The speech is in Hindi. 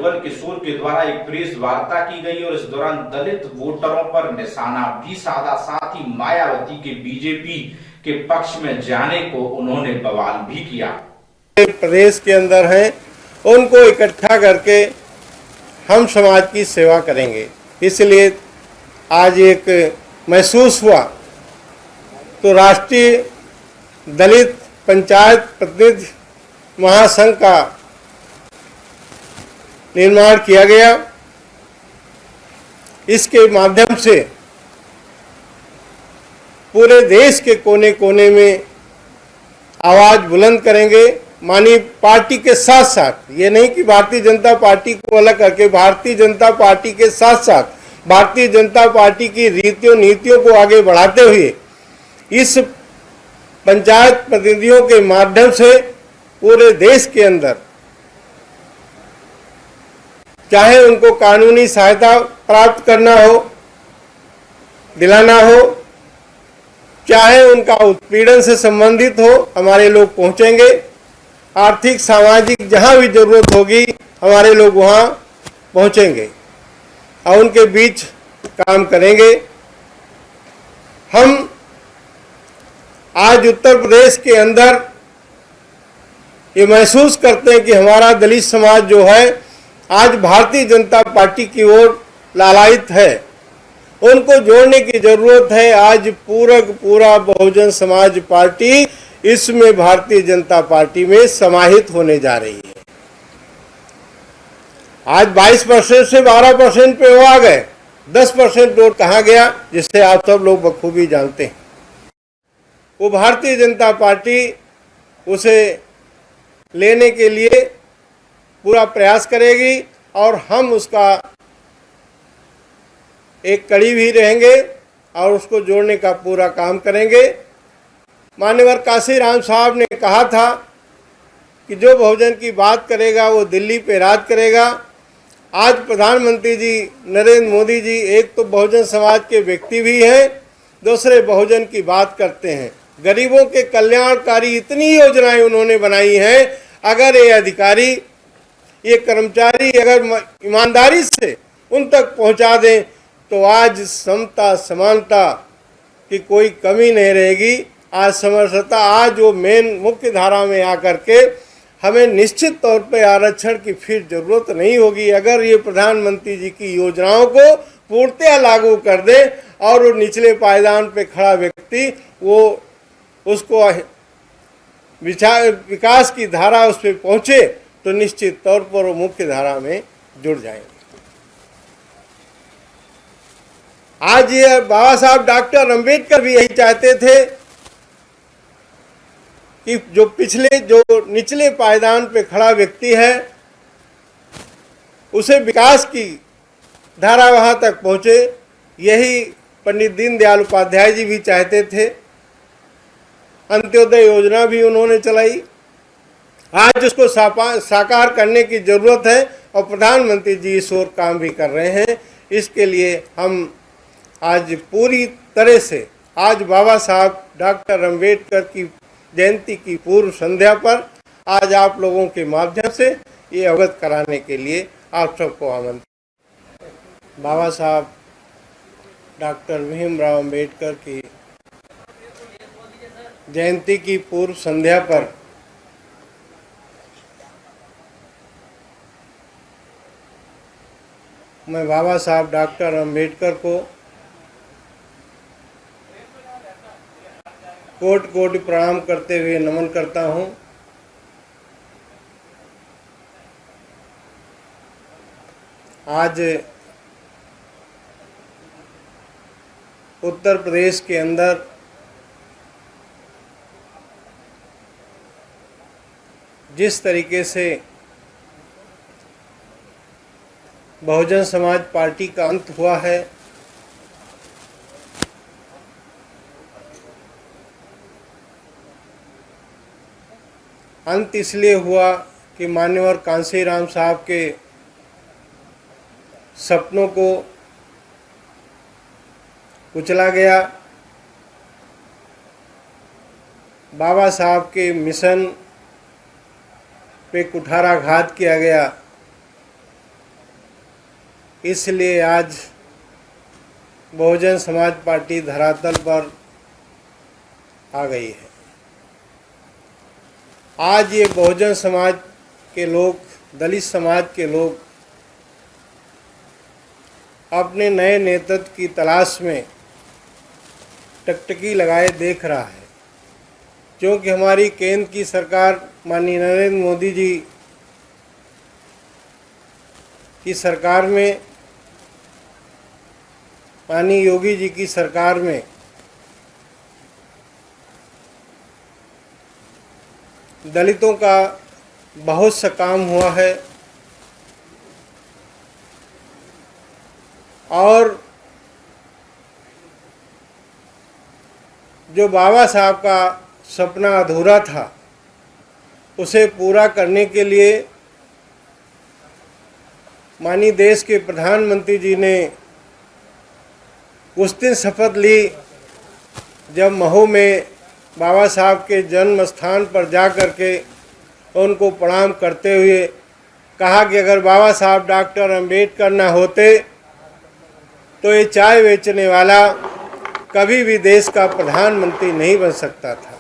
जुगल किशोर के द्वारा एक प्रेस वार्ता की गई और इस दौरान दलित वोटरों पर निशाना भी साधा। साथ ही मायावती के बीजेपी के पक्ष में जाने को उन्होंने बवाल भी किया। प्रदेश के अंदर हैं उनको इकट्ठा करके हम समाज की सेवा करेंगे, इसलिए आज एक महसूस हुआ तो राष्ट्रीय दलित पंचायत प्रतिनिधि महासंघ का निर्माण किया गया। इसके माध्यम से पूरे देश के कोने कोने में आवाज बुलंद करेंगे। मानी पार्टी के साथ साथ, ये नहीं कि भारतीय जनता पार्टी को अलग करके, भारतीय जनता पार्टी के साथ साथ भारतीय जनता पार्टी की रीतियों नीतियों को आगे बढ़ाते हुए इस पंचायत प्रतिनिधियों के माध्यम से पूरे देश के अंदर चाहे उनको कानूनी सहायता प्राप्त करना हो, दिलाना हो, चाहे उनका उत्पीड़न से संबंधित हो, हमारे लोग पहुंचेंगे। आर्थिक सामाजिक जहां भी जरूरत होगी हमारे लोग वहां पहुंचेंगे और उनके बीच काम करेंगे। हम आज उत्तर प्रदेश के अंदर ये महसूस करते हैं कि हमारा दलित समाज जो है आज भारतीय जनता पार्टी की ओर लालायित है। उनको जोड़ने की जरूरत है। आज पूरा बहुजन समाज पार्टी इसमें भारतीय जनता पार्टी में समाहित होने जा रही है। आज 22% से 12% पे वो आ गए। 10% वोट कहाँ गया, जिसे आप सब लोग बखूबी जानते हैं। वो भारतीय जनता पार्टी उसे लेने के लिए पूरा प्रयास करेगी और हम उसका एक कड़ी भी रहेंगे और उसको जोड़ने का पूरा काम करेंगे। मान्यवर काशीराम साहब ने कहा था कि जो बहुजन की बात करेगा वो दिल्ली पे राज करेगा। आज प्रधानमंत्री जी नरेंद्र मोदी जी एक तो बहुजन समाज के व्यक्ति भी हैं, दूसरे बहुजन की बात करते हैं। गरीबों के कल्याणकारी इतनी योजनाएं उन्होंने बनाई हैं। अगर ये अधिकारी, ये कर्मचारी अगर ईमानदारी से उन तक पहुंचा दें तो आज समता समानता की कोई कमी नहीं रहेगी। आज समरसता, आज वो मेन मुख्य धारा में आकर के हमें निश्चित तौर पे आरक्षण की फिर जरूरत नहीं होगी। अगर ये प्रधानमंत्री जी की योजनाओं को पूर्णतः लागू कर दे और वो निचले पायदान पे खड़ा व्यक्ति वो उसको विकास की धारा उस पर पहुंचे तो निश्चित तौर पर वो मुख्य धारा में जुड़ जाएंगे। आज ये बाबा साहब डॉक्टर अंबेडकर भी यही चाहते थे कि जो निचले पायदान पे खड़ा व्यक्ति है उसे विकास की धारा वहां तक पहुंचे। यही पंडित दीनदयाल उपाध्याय जी भी चाहते थे। अंत्योदय योजना भी उन्होंने चलाई। आज उसको साकार करने की जरूरत है और प्रधानमंत्री जी इस ओर काम भी कर रहे हैं। इसके लिए हम आज पूरी तरह से आज बाबा साहब डॉक्टर अंबेडकर की जयंती की पूर्व संध्या पर आज आप लोगों के माध्यम से ये अवगत कराने के लिए आप सबको आमंत्रित। बाबा साहब डॉक्टर भीमराव अंबेडकर की जयंती की पूर्व संध्या पर मैं बाबा साहब डॉक्टर अंबेडकर को कोटि कोटि प्रणाम करते हुए नमन करता हूं। आज उत्तर प्रदेश के अंदर जिस तरीके से बहुजन समाज पार्टी का अंत हुआ है, अंत इसलिए हुआ कि मान्यवर कांशीराम साहब के सपनों को कुचला गया। बाबा साहब के मिशन पे कुठाराघात किया गया इसलिए आज बहुजन समाज पार्टी धरातल पर आ गई है। आज ये बहुजन समाज के लोग, दलित समाज के लोग अपने नए नेतृत्व की तलाश में टकटकी लगाए देख रहा है, क्योंकि हमारी केंद्र की सरकार माननीय नरेंद्र मोदी जी की सरकार में, माननीय योगी जी की सरकार में दलितों का बहुत सा काम हुआ है और जो बाबा साहब का सपना अधूरा था उसे पूरा करने के लिए माननीय देश के प्रधानमंत्री जी ने उस दिन शपथ ली जब महू में बाबा साहब के जन्म स्थान पर जा कर के उनको प्रणाम करते हुए कहा कि अगर बाबा साहब डॉक्टर अम्बेडकर न होते तो ये चाय बेचने वाला कभी भी देश का प्रधानमंत्री नहीं बन सकता था।